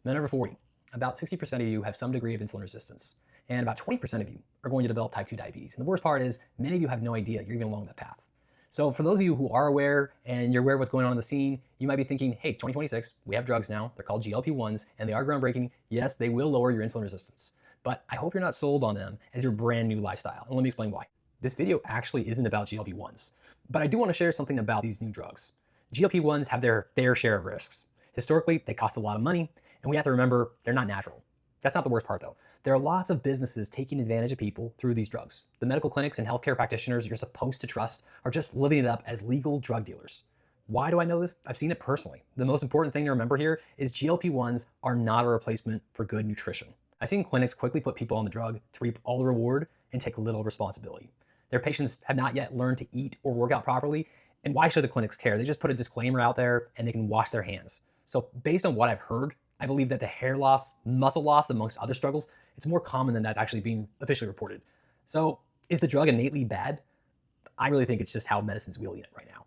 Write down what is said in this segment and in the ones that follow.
Men over 40, about 60% of you have some degree of insulin resistance, and about 20% of you are going to develop type 2 diabetes. And the worst part is many of you have no idea you're even along that path. So for those of you who are aware and you're aware of what's going on in the scene, you might be thinking, hey, 2026, we have drugs now. They're called GLP-1s and they are groundbreaking. Yes, they will lower your insulin resistance, but I hope you're not sold on them as your brand new lifestyle. And let me explain why. This video actually isn't about GLP-1s, but I do want to share something about these new drugs. GLP-1s have their fair share of risks. Historically, they cost a lot of money, and we have to remember they're not natural. That's not the worst part though. There are lots of businesses taking advantage of people through these drugs. The medical clinics and healthcare practitioners you're supposed to trust are just living it up as legal drug dealers. Why do I know this? I've seen it personally. The most important thing to remember here is GLP-1s are not a replacement for good nutrition. I've seen clinics quickly put people on the drug to reap all the reward and take little responsibility. Their patients have not yet learned to eat or work out properly, and why should the clinics care? They just put a disclaimer out there and they can wash their hands. So based on what I've heard, I believe that the hair loss, muscle loss, amongst other struggles, it's more common than that's actually being officially reported. So is the drug innately bad? I really think it's just how medicine's wielding it right now.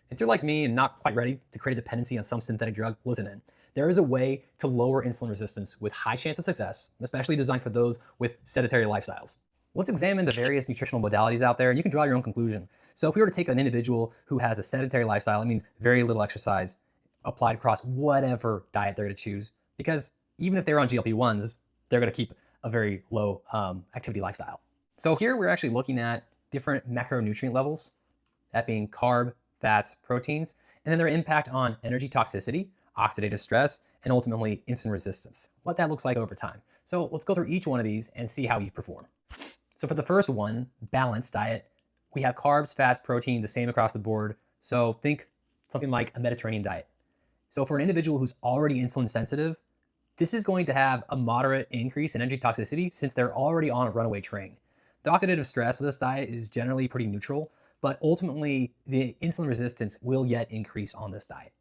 If you're like me and not quite ready to create a dependency on some synthetic drug, listen in. There is a way to lower insulin resistance with high chance of success, especially designed for those with sedentary lifestyles. Let's examine the various nutritional modalities out there and you can draw your own conclusion. So if we were to take an individual who has a sedentary lifestyle, it means very little exercise applied across whatever diet they're going to choose, because even if they're on GLP-1s, they're going to keep a very low activity lifestyle. So here we're actually looking at different macronutrient levels, that being carb, fats, proteins, and then their impact on energy toxicity, oxidative stress, and ultimately insulin resistance, what that looks like over time. So let's go through each one of these and see how you perform. So for the first one, balanced diet, we have carbs, fats, protein, the same across the board. So think something like a Mediterranean diet. So for an individual who's already insulin sensitive, this is going to have a moderate increase in energy toxicity since they're already on a runaway train. The oxidative stress of this diet is generally pretty neutral, but ultimately the insulin resistance will yet increase on this diet.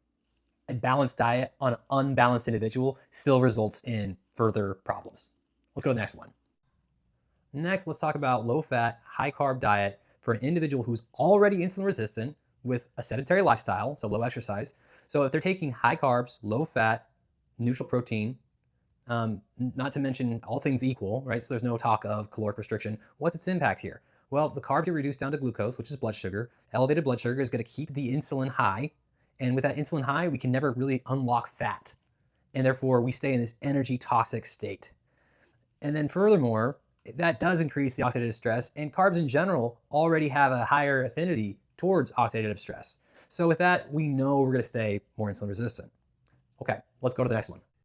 A balanced diet on an unbalanced individual still results in further problems. Let's go to the next one. Next, let's talk about low-fat, high-carb diet for an individual who's already insulin resistant with a sedentary lifestyle, so low exercise. So if they're taking high carbs, low fat, neutral protein, not to mention all things equal, right? So there's no talk of caloric restriction. What's its impact here? Well, the carbs are reduced down to glucose, which is blood sugar. Elevated blood sugar is going to keep the insulin high. And with that insulin high, we can never really unlock fat. And therefore, we stay in this energy toxic state. And then furthermore, that does increase the oxidative stress, and carbs in general already have a higher affinity towards oxidative stress. So with that, we know we're going to stay more insulin resistant. Okay, let's go to the next one.